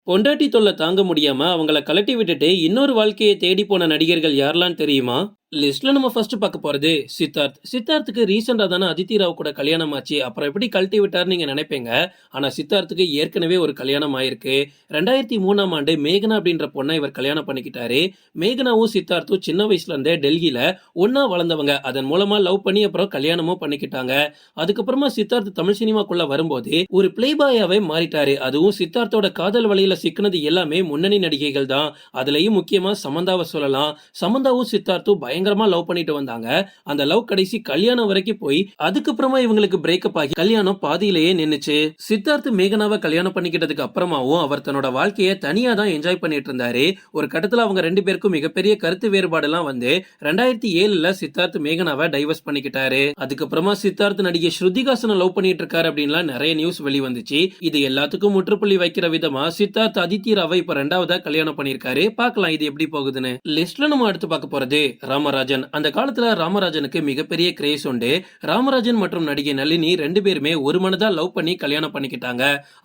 பொண்டாட்டி தொல்லை தாங்க முடியாம அவங்கள கழட்டி விட்டுட்டு இன்னொரு வாழ்க்கையை தேடி போன நடிகர்கள் யாரெல்லாம் தெரியுமா? லிஸ்ட்ல நம்ம ஃபர்ஸ்ட் பார்க்க போறது சித்தார்த். சித்தார்த்துக்கு ரீசெண்டா தானே அதித்தி ராவ் கூட கல்யாணம் ஆச்சு. அப்புறம் எப்படி கழட்டி விட்டாருன்னு நீங்க நினைப்பீங்க. ஆனா சித்தார்த்துக்கு ஏற்கனவே ஒரு கல்யாணம் ஆயிருக்கு. 2003ஆம் ஆண்டு மேகனா அப்படின்ற பொண்ணை இவர் கல்யாணம் பண்ணிக்கிட்டாரு. மேகனாவும் சித்தார்த்தும் சின்ன வயசுல இருந்தே டெல்லியில ஒன்னா வளர்ந்தவங்க. அதன் மூலமா லவ் பண்ணி அப்புறம் கல்யாணமும் பண்ணிக்கிட்டாங்க. அதுக்கப்புறமா சித்தார்த் தமிழ் சினிமாக்குள்ள வரும்போது ஒரு பிளே பாயாவே மாறிட்டாரு. அதுவும் சித்தார்த்தோட காதல் வழியில சிக்கினது எல்லாமே முன்னணி நடிகைகள் தான். அதுலயும் முக்கியமா சமந்தாவை சொல்லலாம். சமந்தாவும் சித்தார்த்தும் பயங்கரமா லவ் பண்ணிட்டு வந்தாங்க. அந்த லவ் கடைசி கல்யாணம் வரைக்கும் போய் அதுக்கப்புறமா இவங்களுக்கு பிரேக்கப் ஆகி கல்யாணம் பாதியிலேயே நின்னுச்சு. சித்தார்த் மேகனாவை கல்யாணம் பண்ணிக்கிட்டதுக்கு அப்புறமாவும் அவர் தன்னோட வாழ்க்கையை தனியா தான் என்ஜாய் பண்ணிட்டு இருந்தாரு. ஒரு கட்டத்துல அவங்க ரெண்டு பேருக்கும் மிகப்பெரிய கருத்து வேறுபாடு எல்லாம் வந்து 2007ல சித்தார்த் மேகனாவை டைவர்ஸ் பண்ணிக்கிட்டாரு. அதுக்கப்புறமா சித்தார்த் நடிகை ஸ்ருதிகாசனை லவ் பண்ணிட்டு இருக்காரு அப்படின்லாம் நிறைய நியூஸ் வெளிவந்துச்சு. இது எல்லாத்துக்கும் முற்றுப்புள்ளி வைக்கிற விதமா சித்தார்த் அதித்தி ராவை இப்ப ரெண்டாவதா கல்யாணம் பண்ணிருக்காரு. பார்க்கலாம் இது எப்படி போகுதுன்னு. லிஸ்ட்ல நம்ம அடுத்து பார்க்க போறது ராமராஜன். அந்த காலத்துல ராமராஜனுக்கு மிகப்பெரிய கிரேஸ் உண்டு. ராமராஜன் மற்றும் நடிகை நளினி ரெண்டு பேருமே ஒரு மனதா லவ் பண்ணி கல்யாணம் பண்ணிக்கிட்டாங்க.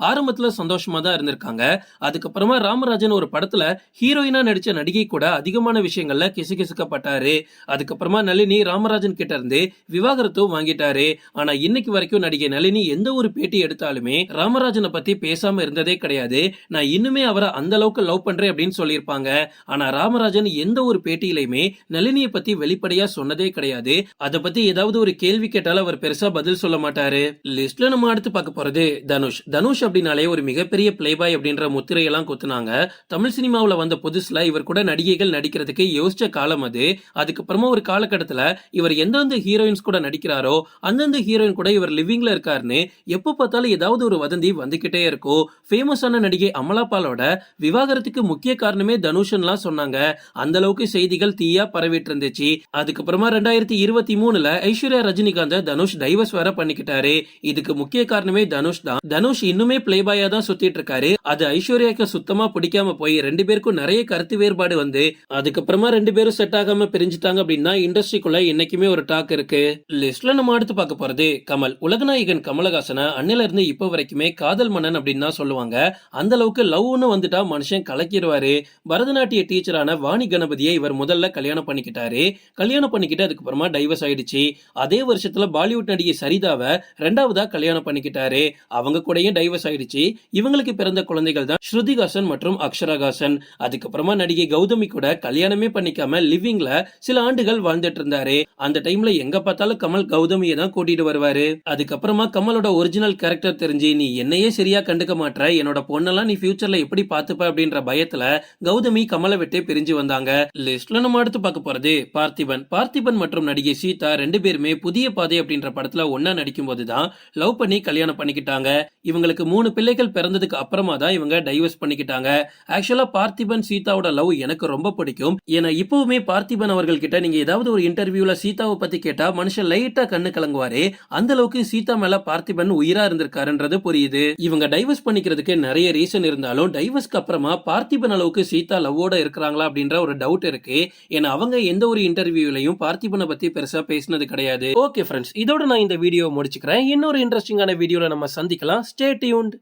ஆரம்பத்துல சந்தோஷமா தான் இருந்திருக்காங்க. அதுக்கப்புறமா ராமராஜன் ஒரு படத்துல ஹீரோயினா நடிச்ச நடிகை கூட அதிகமான விஷயங்கள்ல கிசுகிசுக்கப்பட்டாரு. அதுக்கப்புறமா நளினி ராமராஜன் கிட்ட இருந்து விவாகரத்தும் வாங்கிட்டாரு. ஆனா இன்னைக்கு வரைக்கும் நடிகை நளினி எந்த ஒரு பேட்டி எடுத்தாலுமே ராமராஜனை பத்தி பேசாம இருந்ததே கிடையாது. நான் இன்னுமே அவரை அந்த அளவுக்கு லவ் பண்றேன் அப்படின்னு சொல்லியிருப்பாங்க. ஆனா ராமராஜன் எந்த ஒரு பேட்டியிலுமே நளினியை பத்தி வெளிப்படையா சொன்னதே கிடையாது. அதை பத்தி ஏதாவது ஒரு கேள்வி கேட்டாலும் அவர் பெருசா பதில் சொல்ல மாட்டாரு. லிஸ்ட்ல நம்ம அடுத்து பார்க்க போறது தனுஷ். தனுஷ் அப்படின்னாலே ஒரு மிகப்பெரிய பிளேபாய் அப்படின்ற முத்திரையெல்லாம் குத்துனாங்க. தமிழ் சினிமாவில் வந்த புதுசுல இவர் கூட நடிகைகள் நடிக்கிறதுக்கு யோசிச்ச காலம் அது. அதுக்கப்புறமா ஒரு காலகட்டத்துல இவர் எந்தெந்த ஹீரோயின்ஸ் கூட நடிக்கிறாரோ அந்தந்த ஹீரோயின் கூட இவர் லிவிங்ல இருக்காருன்னு எப்ப பார்த்தாலும் ஏதாவது ஒரு வதந்தி வந்துகிட்டே இருக்கும். ஃபேமஸான நடிகை அமலாபாலோட விவாகரத்துக்கு முக்கிய காரணமே தனுஷ்லாம் சொன்னாங்க. அந்த அளவுக்கு செய்திகள் தீயா பரவிட்டு இருந்துச்சு. அதுக்கப்புறமா 2023ல ஐஸ்வர்யா ரஜினிகாந்த் தனுஷ் டைவர்ஸ் வேற பண்ணிக்கிட்டாரு. இதுக்கு முக்கிய காரணமே தனுஷ் தான். தனுஷ் இன்னுமே பிளேபாயா தான் சுத்திட்டு இருக்காரு. அது ஐஸ்வர்யாக்கு சுத்தமா பிடிக்காம போய் ரெண்டு பேருக்கும் நிறைய கருத்து வேறுபாடு வந்து அதுக்கப்புறமா ரெண்டு பேரும் செட் ஆகாம பிரிஞ்சுட்டாங்க அப்படின்னா இண்டஸ்ட்ரிக்குள்ள இன்னைக்குமே ஒரு டாக் இருக்கு. லிஸ்ட்ல நம்ம அடுத்து பார்க்க போறது கமல். உலகநாயகன் கமலஹாசன அன்னில இருந்து இப்ப வரைக்குமே காதல் மன்னன் அப்படின்னு தான் சொல்லுவாங்க. அந்த அளவுக்கு லவ்னு வந்துட்டா மனுஷன் கலக்கிடுவாரு. பரதநாட்டிய டீச்சரான வாணி கணபதியை இவர் முதல்ல கல்யாணம் பண்ணிக்கிட்டாரு. கல்யாணம் பண்ணிக்கிட்டு அதுக்கப்புறமா டைவர்ஸ் ஆயிடுச்சு. அதே வருஷத்துல பாலிவுட் நடிகை சரிதாவை ரெண்டாவதா கல்யாணம் பண்ணிக்கிட்டாரு. அவங்க கூடயும் டைவர்ஸ் ஆயிடுச்சு. இவங்களுக்கு பிறந்த குழந்தைகள் தான் ஸ்ருதிகாசன் மற்றும் அக்ஷராகாசன். அதுக்கப்புறமா நடிகை கௌதமி கூட கல்யாணமே பண்ணிக்காம லிவிங்ல சில ஆண்டுகள் வாழ்ந்துட்டு இருந்தாரு. அந்த டைம்ல எங்க பார்த்தாலும் கமல் கௌதமியை தான் கூட்டிட்டு வருவாரு. அதுக்கப்புறமா கமலோட ஒரிஜினல் கேரக்டர் தெரிஞ்சு நீ என்னையே சரியா கண்டுக்க மாட்ற, என்னோட பொண்ணெல்லாம் நீ ஃபியூச்சர்ல எப்படி பார்த்துப்ப அப்படின்ற பயத்துல கௌதமி கமலை விட்டு பிரிஞ்சு வந்தாங்க. லிஸ்ட்ல நம்ம அடுத்து பார்க்க போறது பார்த்திபன். பார்த்திபன் மற்றும் நடிகை சீதா ரெண்டு பேருமே புதிய பாதை அப்படின்ற படத்துல ஒன்னா நடிக்கும் போதுதான் லவ் பண்ணி கல்யாணம் பண்ணிக்கிட்டாங்க. இவங்களுக்கு 3 பிள்ளைகள் பிறந்ததுக்கு அப்புறமா தான் இவங்க டைவர்ஸ் பண்ணிக்கிட்டாங்க. ஆக்சுவலா பார்த்திபன் சீதாவோட லவ் எனக்கு ரொம்ப பிடிக்கும். ஏன்னா இப்பவுமே பார்த்திபன் அவர்கள் கிட்ட நீங்க ஏதாவது ஒரு இன்டர்வியூல சீதாவை பத்தி கேட்டா மனுஷன் லைட்டா கண்ணு கலங்குவாரு. அந்த அளவுக்கு சீதா மேல பார்த்திபன் உயிரா இருந்திருக்காருன்றது புரியுது. இவங்க டைவர்ஸ் பண்ணிக்கிறதுக்கு நிறைய ரீசன் இருந்தாலும் டைவர்ஸ்க்கு அப்புறமா பார்த்திபன் அளவுக்கு சீதா லவ்வோட இருக்கிறாங்களா அப்படின்ற ஒரு டவுட் இருக்கு. ஏன்னா அவங்க எந்த ஒரு இன்டர்வியூலையும் பார்த்திபனை பத்தி பெருசா பேசினது கிடையாது. ஓகே ஃப்ரெண்ட்ஸ், இதோட நான் இந்த வீடியோ முடிச்சுக்கிறேன். இன்னொரு இன்ட்ரெஸ்டிங்கான வீடியோல நம்ம சந்திக்கலாம். Stay tuned.